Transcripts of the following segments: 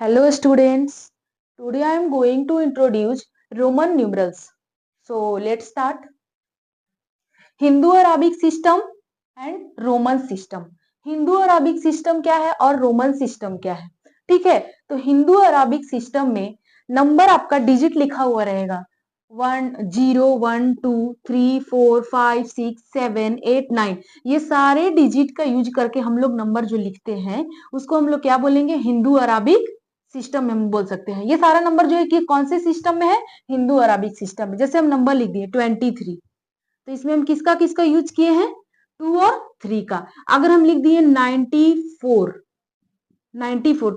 Hello students, today I am going to introduce Roman numerals. So let's start. Hindu Arabic system and Roman system. Hindu Arabic system क्या है और Roman system क्या है? ठीक है, तो हिंदू अराबिक सिस्टम में नंबर आपका डिजिट लिखा हुआ रहेगा 1 0 1 2 3 4 5 6 7 8 9। ये सारे डिजिट का यूज करके हम लोग नंबर जो लिखते हैं उसको हम लोग क्या बोलेंगे? हिंदू अराबिक सिस्टम में हम बोल सकते हैं। ये सारा नंबर जो है कि कौन से सिस्टम में है? हिंदू अराबिक सिस्टम में। जैसे हम नंबर लिख दिए 23, तो इसमें हम किसका किसका यूज किए हैं? 2 और 3 का। अगर हम लिख दिए 94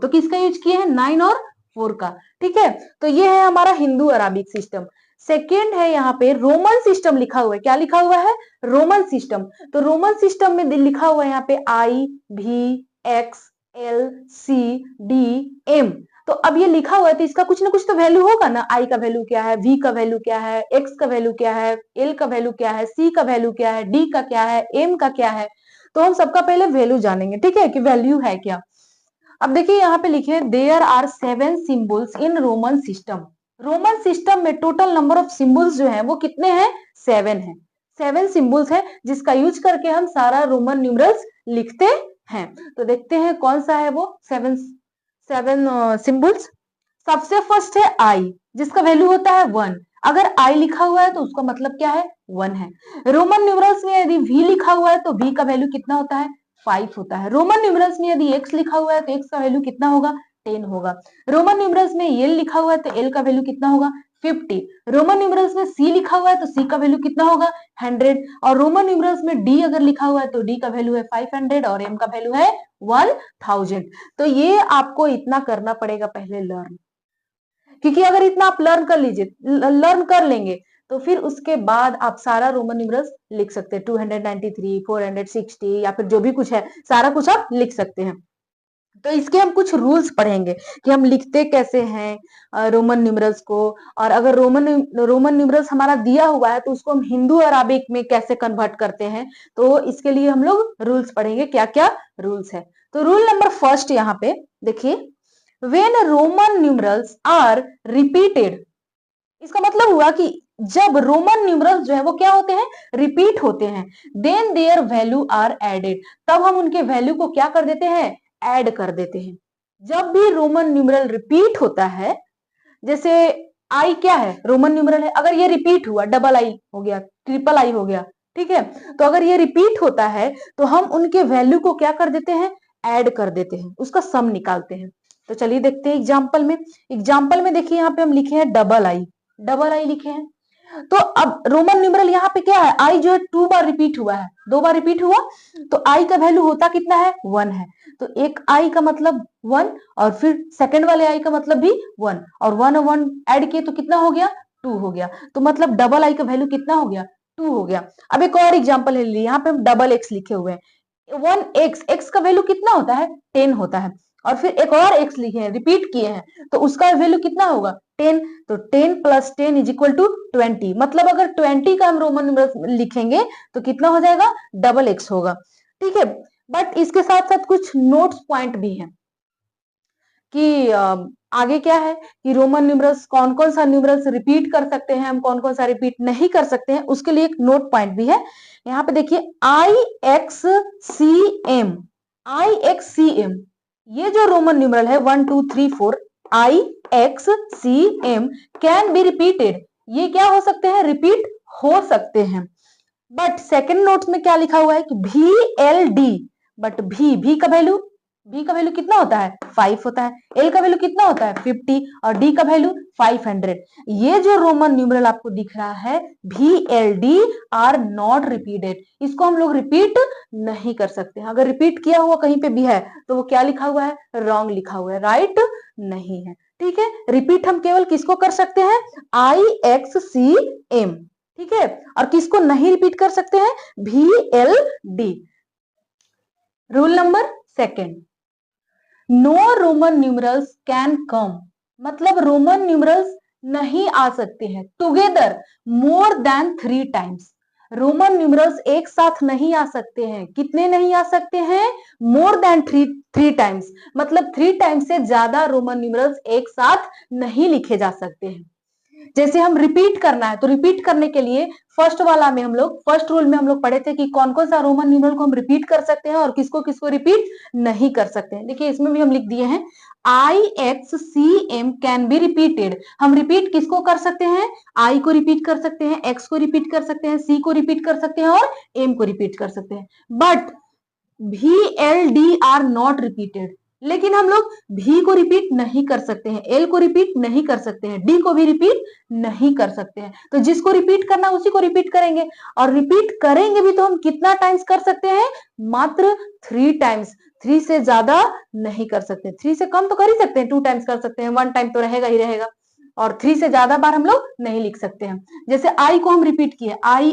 तो किसका यूज किए हैं? 9 और 4 का। ठीक है, तो ये है हमारा हिंदू अराबिक सिस्टम। सेकेंड है यहाँ पे रोमन सिस्टम लिखा हुआ है। क्या लिखा हुआ है? Roman system. तो रोमन सिस्टम में लिखा हुआ है यहाँ पे IVXLCDM। तो अब ये लिखा हुआ है तो इसका कुछ ना कुछ तो वैल्यू होगा ना। आई का वैल्यू क्या है, V का वैल्यू क्या है, X का वैल्यू क्या है, L का वैल्यू क्या है, C का वैल्यू क्या है, D का क्या है, M का क्या है। तो हम सबका पहले वैल्यू जानेंगे, ठीक है, कि वैल्यू है क्या। अब देखिए यहाँ पे लिखे there are 7 symbols in Roman system. Roman system में टोटल नंबर ऑफ सिंबल्स जो है वो कितने हैं? 7 है। 7 सिंबल्स है जिसका यूज करके हम सारा रोमन न्यूमरल्स लिखते हैं। तो देखते हैं कौन सा है वो 7 सिंबल्स। सबसे फर्स्ट है आई, जिसका वैल्यू होता है 1। अगर आई लिखा हुआ है तो उसका मतलब क्या है? 1 है। रोमन न्यूमरल्स में यदि वी लिखा हुआ है तो वी का वैल्यू कितना होता है? 5 होता है। रोमन न्यूमरल्स में यदि एक्स लिखा हुआ है तो एक्स का वैल्यू कितना होगा? 10 होगा। रोमन न्यूमरल्स में एल लिखा हुआ है तो एल का वैल्यू कितना होगा? 50। रोमन न्यूमरल्स में सी लिखा हुआ है तो सी का वैल्यू कितना होगा? 100। और रोमन न्यूमरल्स में डी अगर लिखा हुआ है तो डी का वैल्यू है 500 और एम का वैल्यू है 1000। तो ये आपको इतना करना पड़ेगा पहले लर्न, क्योंकि अगर इतना आप लर्न कर लेंगे तो फिर उसके बाद आप सारा रोमन न्यूमरल्स लिख सकते हैं। 293, 460 या फिर जो भी कुछ है सारा कुछ आप लिख सकते हैं। तो इसके हम कुछ रूल्स पढ़ेंगे कि हम लिखते कैसे हैं रोमन न्यूमरल्स को। और अगर रोमन न्यूमरल्स हमारा दिया हुआ है तो उसको हम हिंदू अराबिक में कैसे कन्वर्ट करते हैं। तो इसके लिए हम लोग रूल्स पढ़ेंगे, क्या क्या रूल्स है। तो रूल नंबर फर्स्ट यहाँ पे देखिए, when roman numerals are repeated, इसका मतलब हुआ कि जब रोमन न्यूमरल्स जो है वो क्या होते हैं? रिपीट होते हैं। Then their value are added, तब हम उनके वैल्यू को क्या कर देते हैं? ऐड कर देते हैं। जब भी रोमन न्यूमरल रिपीट होता है, जैसे आई क्या है? रोमन न्यूमरल है। अगर ये रिपीट हुआ, डबल आई हो गया, ट्रिपल आई हो गया, ठीक है, तो अगर ये रिपीट होता है तो हम उनके वैल्यू को क्या कर देते हैं? ऐड कर देते हैं, उसका सम निकालते हैं। तो चलिए देखते हैं एग्जाम्पल में। एग्जाम्पल में देखिए यहाँ पे हम लिखे हैं डबल आई, डबल आई लिखे हैं। तो अब रोमन न्यूमरल यहाँ पे क्या है? आई जो है 2 बार रिपीट हुआ है, 2 बार रिपीट हुआ, तो आई का वैल्यू होता कितना है? 1 है। तो एक आई का मतलब 1 और फिर सेकंड वाले आई का मतलब भी 1 और 1 और 1 ऐड किए तो कितना हो गया? 2 हो गया। तो मतलब डबल आई का वैल्यू कितना हो गया? 2 हो गया। अब एक और एग्जांपल ले लीजिए, यहाँ पे हम डबल एक्स लिखे हुए हैं। 1x, एक्स का वैल्यू कितना होता है? 10 होता है। और फिर एक और एक्स लिखे हैं, रिपीट किए हैं, तो उसका वैल्यू कितना होगा? 10। तो 10 + 10 = 20। मतलब अगर 20 का हम रोमन नंबर लिखेंगे तो कितना हो जाएगा? डबल एक्स होगा। ठीक है, बट इसके साथ साथ कुछ नोट्स पॉइंट भी हैं कि आगे क्या है कि रोमन न्यूमरल्स कौन कौन सा न्यूमरल्स रिपीट कर सकते हैं, हम कौन कौन सा रिपीट नहीं कर सकते हैं, उसके लिए एक नोट पॉइंट भी है। यहाँ पे देखिए IXCM, IXCM, ये जो रोमन न्यूमरल है 1 2 3 4, IXCM कैन बी रिपीटेड, ये क्या हो सकते हैं? रिपीट हो सकते हैं। बट सेकेंड नोट में क्या लिखा हुआ है कि VLD, बट भी का वैल्यू, बी का वैल्यू कितना होता है? 5 होता है। एल का वैल्यू कितना होता है? 50 और डी का वैल्यू 500। ये जो रोमन न्यूमरल आपको दिख रहा है VLD आर नॉट रिपीटेड, इसको हम लोग रिपीट नहीं कर सकते हैं। अगर रिपीट किया हुआ कहीं पे भी है तो वो क्या लिखा हुआ है? रॉन्ग लिखा हुआ है, राइट नहीं है। ठीक है, रिपीट हम केवल किसको कर सकते हैं? IXCM। ठीक है, और किसको नहीं रिपीट कर सकते हैं? VLD। Rule number second, no Roman numerals can come, मतलब रोमन न्यूमरल्स नहीं आ सकते हैं together more than 3 times. Roman numerals एक साथ नहीं आ सकते हैं। कितने नहीं आ सकते हैं? मोर देन थ्री टाइम्स, मतलब 3 टाइम्स से ज्यादा रोमन न्यूमरल्स एक साथ नहीं लिखे जा सकते हैं। जैसे हम रिपीट करना है तो रिपीट करने के लिए फर्स्ट रूल में हम लोग पढ़े थे कि कौन कौन सा रोमन न्यूमरल को हम रिपीट कर सकते हैं और किसको किसको रिपीट नहीं कर सकते हैं। देखिए इसमें भी हम लिख दिए हैं IXCM कैन बी रिपीटेड। हम रिपीट किसको कर सकते हैं? I को रिपीट कर सकते हैं, X को रिपीट कर सकते हैं, C को रिपीट कर सकते हैं और M को रिपीट कर सकते हैं। But VLD are not repeated. लेकिन हम लोग भी को रिपीट नहीं कर सकते हैं, एल को रिपीट नहीं कर सकते हैं, डी को भी रिपीट नहीं कर सकते हैं। तो जिसको रिपीट करना उसी को रिपीट करेंगे, और रिपीट करेंगे भी तो हम कितना टाइम्स कर सकते हैं? मात्र 3 टाइम्स। 3 से ज्यादा नहीं कर सकते। 3 से कम तो कर ही सकते हैं, 2 टाइम्स कर सकते हैं, 1 टाइम तो रहेगा ही रहेगा, और 3 से ज्यादा बार हम लोग नहीं लिख सकते हैं। जैसे आई को हम रिपीट किए, आई,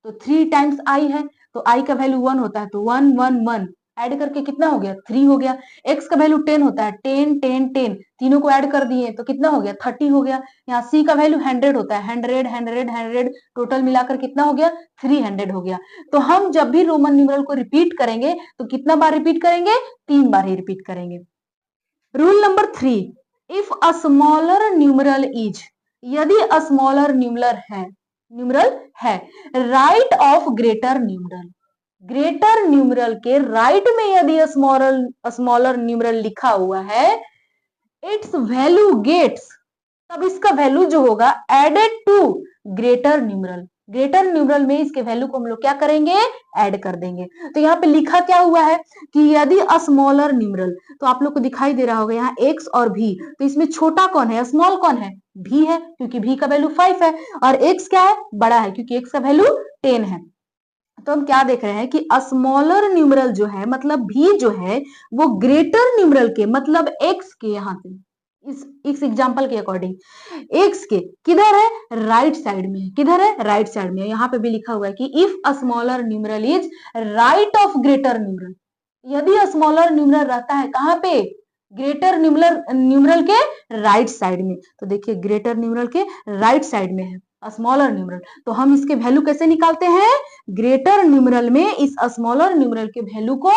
तो 3 टाइम्स आई है, तो आई का वैल्यू 1 होता है, तो 1 1 1 ऐड करके कितना हो गया? 3 हो गया। एक्स का वैल्यू 10 होता है, 10 10 10, तीनों को ऐड कर दिए तो कितना हो गया? 30 हो गया। यहाँ सी का वैल्यू 100 होता है, 100 100 100, टोटल मिलाकर कितना हो गया? 300 हो गया। तो हम जब भी रोमन न्यूमरल को रिपीट करेंगे तो कितना बार रिपीट करेंगे? 3 बार ही रिपीट करेंगे। Rule number 3, if a smaller numeral is, यदि अ स्मॉलर न्यूमरल है right of greater numeral, greater numeral के राइट में यदि स्मॉलर न्यूमरल लिखा हुआ है, इट्स वैल्यू गेट्स, तब इसका वैल्यू जो होगा added to greater numeral. Greater numeral में इसके वैल्यू को हम लोग क्या करेंगे? ऐड कर देंगे। तो यहाँ पे लिखा क्या हुआ है कि यदि स्मॉलर न्यूमरल, तो आप लोग को दिखाई दे रहा होगा यहाँ x और v, तो इसमें छोटा कौन है? स्मॉल कौन है? v है, क्योंकि v का वैल्यू 5 है, और x क्या है? बड़ा है, क्योंकि x का वैल्यू 10 है। तो हम क्या देख रहे हैं कि स्मॉलर न्यूमरल जो है, मतलब v जो है, वो ग्रेटर न्यूमरल के, मतलब x के, यहाँ पे इस एग्जांपल के अकॉर्डिंग x के किधर है? राइट साइड में है। किधर है? राइट साइड में है। यहाँ पे भी लिखा हुआ है कि if a smaller numeral is right of greater numeral, यदि स्मॉलर न्यूमरल रहता है कहाँ पे? ग्रेटर न्यूमरल के राइट साइड में। तो देखिए ग्रेटर न्यूमरल के राइट साइड में है स्मॉलर न्यूमरल, तो हम इसके वैल्यू कैसे निकालते हैं? ग्रेटर न्यूमरल में इस स्मॉलर न्यूमरल के वैल्यू को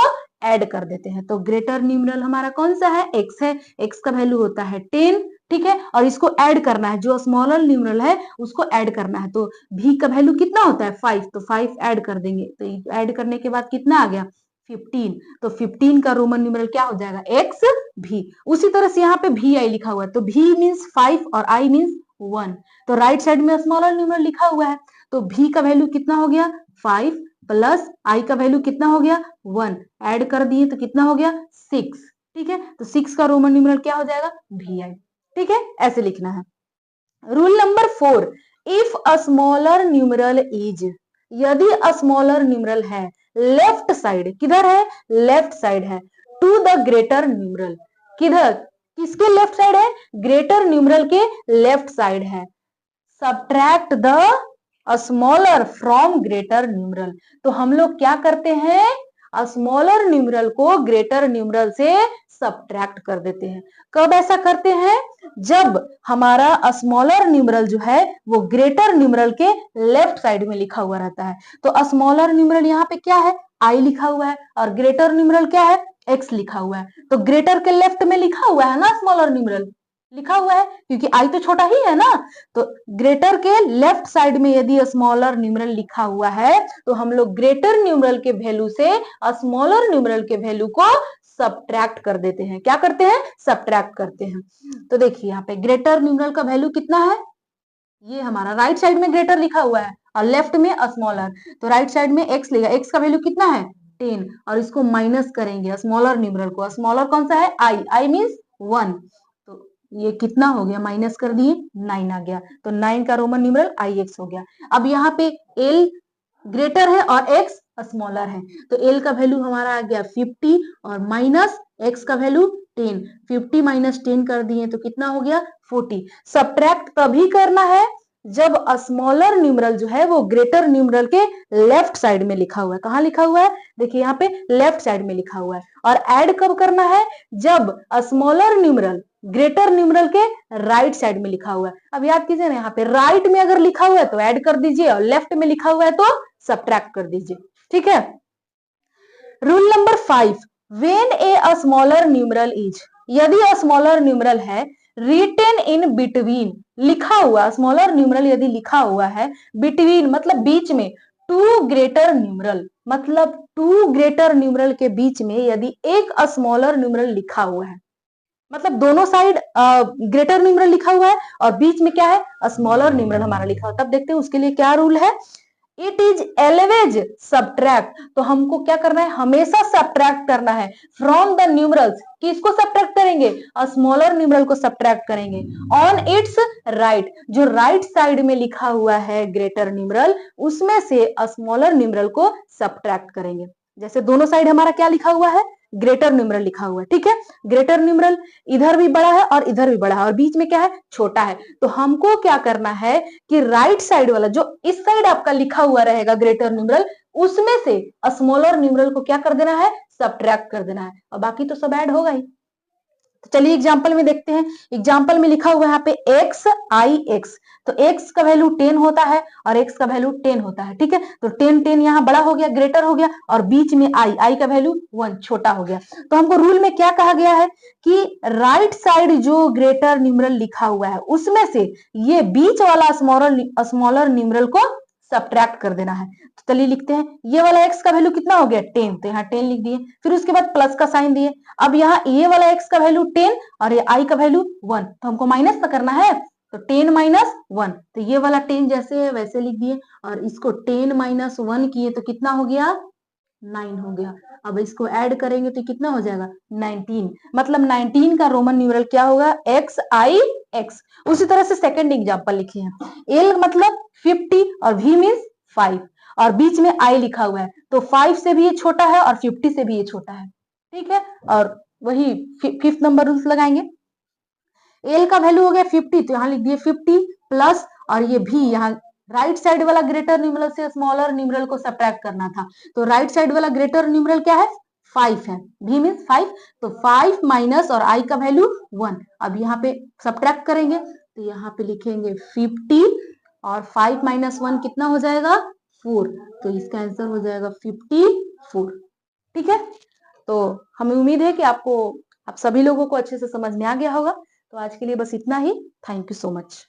ऐड कर देते हैं। तो ग्रेटर न्यूमरल हमारा कौन सा है? x है, x का वैल्यू होता है 10, ठीक है, और इसको ऐड करना है, जो स्मॉलर न्यूमरल है उसको ऐड करना है। तो v का वैल्यू कितना होता है? 5, तो 5 ऐड कर देंगे, तो ऐड करने के बाद कितना आ गया? 15। तो 15 का रोमन न्यूमरल क्या हो जाएगा? x v। उसी तरह से यहाँ पे vi लिखा हुआ है, तो v मीन्स 5 और i मीन्स 1, तो राइट साइड में स्मॉलर न्यूमरल लिखा हुआ है, तो v का वैल्यू कितना हो गया? 5 प्लस i का वैल्यू कितना हो गया? 1, ऐड कर दिए तो कितना हो गया? 6, ठीक है, तो 6 का रोमन न्यूमरल क्या हो जाएगा? vi, ठीक है, ऐसे लिखना है। Rule number 4, if a smaller numeral is, यदि अ स्मॉलर न्यूमरल है लेफ्ट साइड, किधर है? लेफ्ट साइड है, टू द ग्रेटर न्यूमरल, किधर? किसके लेफ्ट साइड है? ग्रेटर न्यूमरल के लेफ्ट साइड है। Subtract the smaller from greater numeral, तो हम लोग क्या करते हैं? स्मॉलर न्यूमरल को ग्रेटर न्यूमरल से सब्ट्रैक्ट कर देते हैं। कब ऐसा करते हैं? जब हमारा स्मॉलर न्यूमरल जो है वो ग्रेटर न्यूमरल के लेफ्ट साइड में लिखा हुआ रहता है। तो स्मॉलर न्यूमरल यहाँ पे क्या है? आई लिखा हुआ है, और ग्रेटर न्यूमरल क्या है? एक्स लिखा हुआ है। तो ग्रेटर के लेफ्ट में लिखा हुआ है ना स्मॉलर न्यूमरल, लिखा हुआ है, क्योंकि आई तो छोटा ही है ना। तो ग्रेटर के लेफ्ट साइड में यदि स्मॉलर न्यूमरल लिखा हुआ है तो हम लोग ग्रेटर न्यूमरल के वैल्यू से स्मॉलर न्यूमरल के वैल्यू को सब्ट्रैक्ट कर देते हैं। क्या करते हैं? सब्ट्रैक्ट करते हैं। तो देखिए यहाँ पे ग्रेटर न्यूमरल का वैल्यू कितना है? ये हमारा राइट साइड में ग्रेटर लिखा हुआ है और लेफ्ट में स्मॉलर, तो राइट साइड में x लेगा, x का वैल्यू कितना है? 10, और इसको माइनस करेंगे स्मॉलर न्यूमरल को। स्मॉलर कौन सा है? i मीन्स 1, तो ये कितना हो गया? माइनस कर दिए, 9 आ गया, तो 9 का रोमन न्यूमरल ix हो गया। अब यहाँ पे l ग्रेटर है और x स्मॉलर है, तो l का वैल्यू हमारा आ गया 50 और माइनस x का वैल्यू 10, 50 माइनस 10 कर दिए तो कितना हो गया? 40। सब्ट्रैक्ट तभी करना है जब स्मॉलर न्यूमरल जो है वो ग्रेटर न्यूमरल के लेफ्ट साइड में लिखा हुआ है। कहाँ लिखा हुआ है? देखिए यहाँ पे लेफ्ट साइड में लिखा हुआ है। और ऐड कब करना है? जब स्मॉलर न्यूमरल ग्रेटर न्यूमरल के राइट साइड में लिखा हुआ है। अब याद कीजिए ना, यहाँ पे राइट में अगर लिखा हुआ है तो ऐड कर दीजिए, और लेफ्ट में लिखा हुआ है तो सब्ट्रैक्ट कर दीजिए। ठीक है। Rule number 5, when a smaller numeral is, यदि स्मॉलर न्यूमरल है रिटेन इन बिटवीन, लिखा हुआ स्मॉलर न्यूमरल यदि लिखा हुआ है बिटवीन मतलब बीच में, टू ग्रेटर न्यूमरल मतलब टू ग्रेटर न्यूमरल के बीच में यदि एक स्मॉलर न्यूमरल लिखा हुआ है, मतलब दोनों साइड ग्रेटर न्यूमरल लिखा हुआ है और बीच में क्या है? स्मॉलर न्यूमरल हमारा लिखा हुआ है। तब देखते हैं उसके लिए क्या रूल है। इट इज एलवेज सब्ट्रैक्ट, तो हमको क्या करना है? हमेशा सब्ट्रैक्ट करना है फ्रॉम द न्यूमरल्स। किसको सब्ट्रैक्ट करेंगे? स्मॉलर न्यूमरल को सब्ट्रैक्ट करेंगे ऑन इट्स राइट, जो राइट साइड में लिखा हुआ है ग्रेटर न्यूमरल, उसमें से स्मॉलर न्यूमरल को सब्ट्रैक्ट करेंगे। जैसे दोनों साइड हमारा क्या लिखा हुआ है? ग्रेटर न्यूमरल लिखा हुआ है। ठीक है। ग्रेटर न्यूमरल इधर भी बड़ा है और इधर भी बड़ा है और बीच में क्या है? छोटा है। तो हमको क्या करना है कि राइट साइड वाला जो इस साइड आपका लिखा हुआ रहेगा ग्रेटर न्यूमरल, उसमें से स्मॉलर न्यूमरल को क्या कर देना है? सब्ट्रैक्ट कर देना है, और बाकी तो सब ऐड होगा ही। तो चलिए एग्जाम्पल में देखते हैं। एग्जाम्पल में लिखा हुआ है यहाँ पे एक्स आई एक्स, तो एक्स का वैल्यू 10 होता है और एक्स का वैल्यू 10 होता है। ठीक है। तो 10 10 यहाँ बड़ा हो गया, ग्रेटर हो गया, और बीच में आई का वैल्यू 1 छोटा हो गया। तो हमको रूल में क्या कहा गया है कि राइट साइड जो ग्रेटर न्यूमरल लिखा हुआ है उसमें से ये बीच वाला स्मॉलर न्यूमरल को सब्ट्रैक्ट कर देना है। तो चलिए लिखते हैं, ये वाला एक्स का वैल्यू कितना हो गया? 10, तो यहाँ 10 लिख दिए, फिर उसके बाद प्लस का साइन दिए। अब यहाँ ये वाला एक्स का वैल्यू 10 और ये आई का वैल्यू 1, तो हमको माइनस तो करना है, तो 10 माइनस 1, तो ये वाला 10 जैसे है वैसे लिख दिए, और इसको 10 माइनस 1 किए तो कितना हो गया? 9 हो गया। अब इसको ऐड करेंगे तो कितना हो जाएगा? 19, मतलब 19 का रोमन न्यूमरल क्या होगा? एक्स आई एक्स। उसी तरह से सेकंड एग्जांपल लिखे हैं, एल मतलब 50 और वी मीन्स 5, और बीच में आई लिखा हुआ है, तो 5 से भी ये छोटा है और 50 से भी ये छोटा है। ठीक है। और वही फिफ्थ नंबर रूल्स लगाएंगे। एल का वैल्यू हो गया 50, तो यहाँ लिख दिए 50 प्लस, और ये भी यहाँ राइट साइड वाला ग्रेटर न्यूमरल से स्मॉलर न्यूमरल को सब्ट्रैक्ट करना था, तो राइट साइड वाला ग्रेटर न्यूमरल क्या है? 5 है, भी मीन्स 5, तो 5 माइनस और आई का वैल्यू 1। अब यहाँ पे सब्ट्रैक्ट करेंगे तो यहाँ पे लिखेंगे 50 और 5 माइनस 1 कितना हो जाएगा? 4, तो इसका आंसर हो जाएगा 54। ठीक है। तो हमें उम्मीद है कि आप सभी लोगों को अच्छे से समझ में आ गया होगा। तो आज के लिए बस इतना ही। Thank you so much.